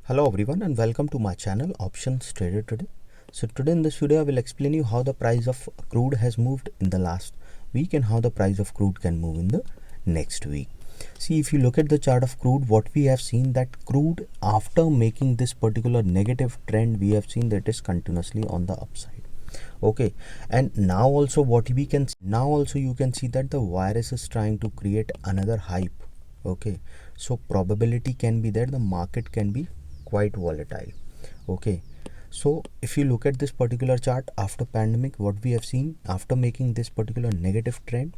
Hello everyone and welcome to my channel Options Trader Today. So today in this video I will explain you how the price of crude has moved in the last week and how the price of crude can move in the next week. See, if you look at the chart of crude, what we have seen that crude, after making this particular negative trend, we have seen that it is continuously on the upside. Okay, and now also you can see that the virus is trying to create another hype. Okay, so probability can be there, the market can be quite volatile. Okay, so if you look at this particular chart after pandemic, what we have seen after making this particular negative trend,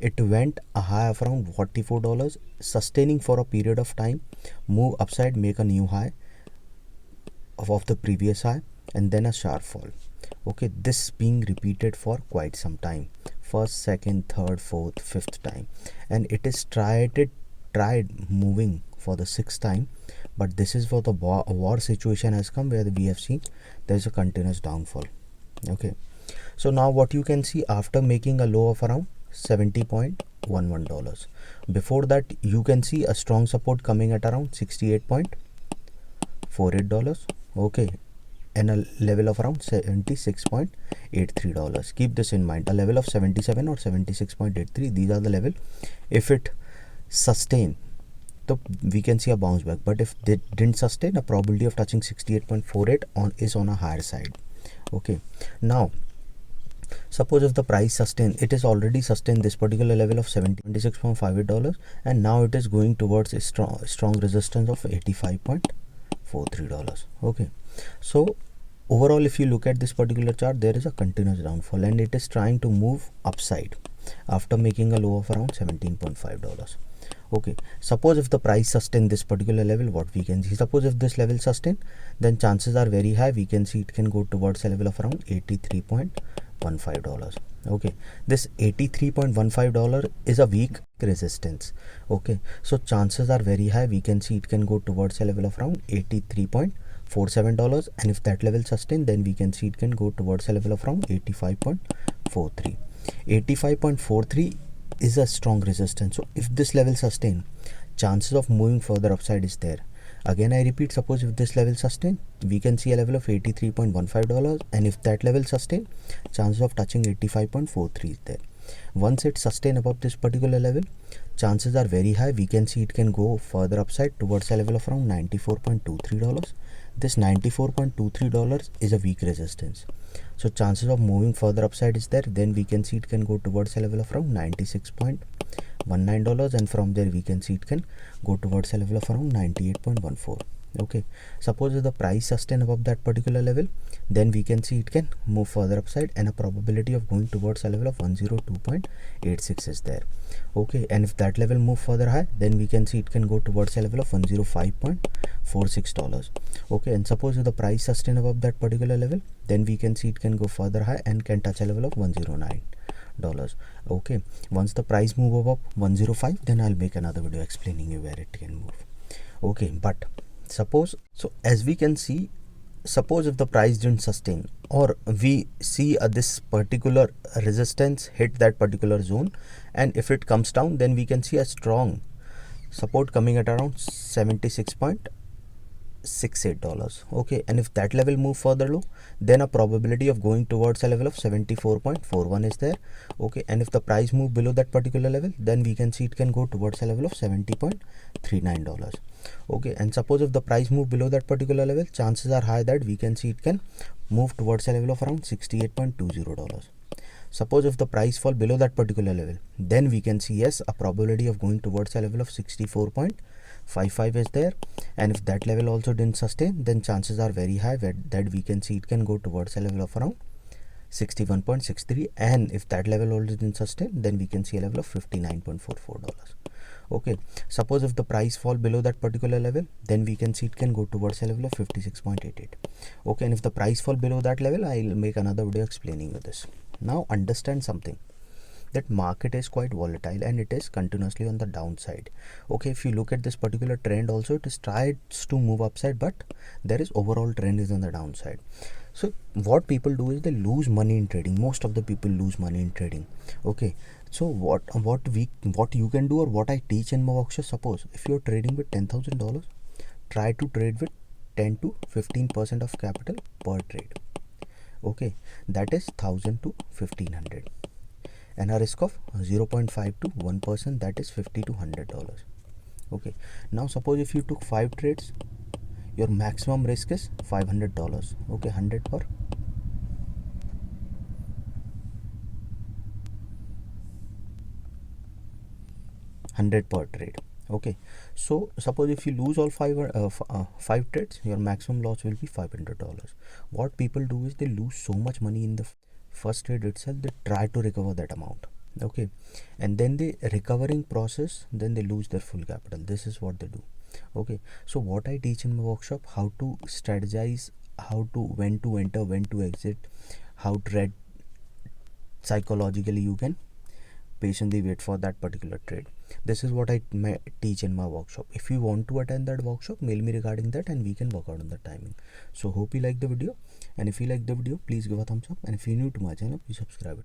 it went a high of around $44, sustaining for a period of time, move upside, make a new high of the previous high, and then a sharp fall. Okay, this being repeated for quite some time, first, second, third, fourth, fifth time, and it is tried moving for the sixth time, but this is for the war situation has come where we have seen there is a continuous downfall. Okay, so now what you can see, after making a low of around $70.11, before that you can see a strong support coming at around $68.48. Okay, and a level of around $76.83. Keep this in mind, a level of 77 or 76.83, these are the level. If it sustain, so we can see a bounce back, but if they didn't sustain, a probability of touching 68.48 is on a higher side. Okay, now suppose if the price sustain, it is already sustained this particular level of $76.58, and now it is going towards a strong resistance of $85.43. Okay, so overall if you look at this particular chart, there is a continuous downfall and it is trying to move upside after making a low of around $17.5. Okay, suppose if the price sustain this particular level, what we can see, suppose if this level sustain, then chances are very high we can see it can go towards a level of around $83.15. Okay, this $83.15 is a weak resistance. Okay, so chances are very high we can see it can go towards a level of around $83.47, and if that level sustain, then we can see it can go towards a level of around 85.43. 85.43 is a strong resistance, so if this level sustain, chances of moving further upside is there. Again I repeat, suppose if this level sustain, we can see a level of $83.15, and if that level sustain, chances of touching 85.43 is there. Once it sustain above this particular level, chances are very high we can see it can go further upside towards a level of around $94.23. This $94.23 is a weak resistance, so chances of moving further upside is there. Then we can see it can go towards a level of around $96.19, and from there we can see it can go towards a level of around $98.14. Okay, suppose if the price sustain above that particular level, then we can see it can move further upside, and a probability of going towards a level of 102.86 is there. Okay, and if that level move further high, then we can see it can go towards a level of $105.46. Okay, and suppose if the price sustain above that particular level, then we can see it can go further high and can touch a level of $109. Okay, once the price move above 105, then I'll make another video explaining you where it can move. Okay, but suppose, so as we can see, suppose if the price didn't sustain, or we see this particular resistance hit that particular zone, and if it comes down, then we can see a strong support coming at around $76.68. Okay, and if that level move further low, then a probability of going towards a level of 74.41 is there. Okay, and if the price move below that particular level, then we can see it can go towards a level of $70.39. Okay, and suppose if the price move below that particular level, chances are high that we can see it can move towards a level of around $68.20. Suppose if the price fall below that particular level, then we can see yes, a probability of going towards a level of 64.55 is there, and if that level also didn't sustain, then chances are very high that we can see it can go towards a level of around 61.63, and if that level also didn't sustain, then we can see a level of $59.44. Okay, suppose if the price fall below that particular level, then we can see it can go towards a level of 56.88. Okay, and if the price fall below that level, I'll make another video explaining you this. Now understand something, that market is quite volatile and it is continuously on the downside. Okay, if you look at this particular trend also, it is tries to move upside, but there is overall trend is on the downside. So what people do is they lose money in trading. Most of the people lose money in trading. Okay, so what you can do, or what I teach in my workshop, suppose if you're trading with $10,000, try to trade with 10 to 15% of capital per trade. Okay, that is 1000 to 1500, and a risk of 0.5 to 1%, that is $50 to $100. Okay, now suppose if you took 5 trades, your maximum risk is $500. Okay, 100 per 100 per trade. Okay, so suppose if you lose all five trades, your maximum loss will be $500. What people do is they lose so much money in the first trade itself, they try to recover that amount. Okay, and then the recovering process, then they lose their full capital. This is what they do. Okay, so what I teach in my workshop, how to strategize, how to when to enter, when to exit, how to read psychologically, you can patiently wait for that particular trade. This is what I teach in my workshop. If you want to attend that workshop, mail me regarding that and we can work out on the timing. So hope you like the video, and if you like the video, please give a thumbs up, and if you're new to my channel, please subscribe it.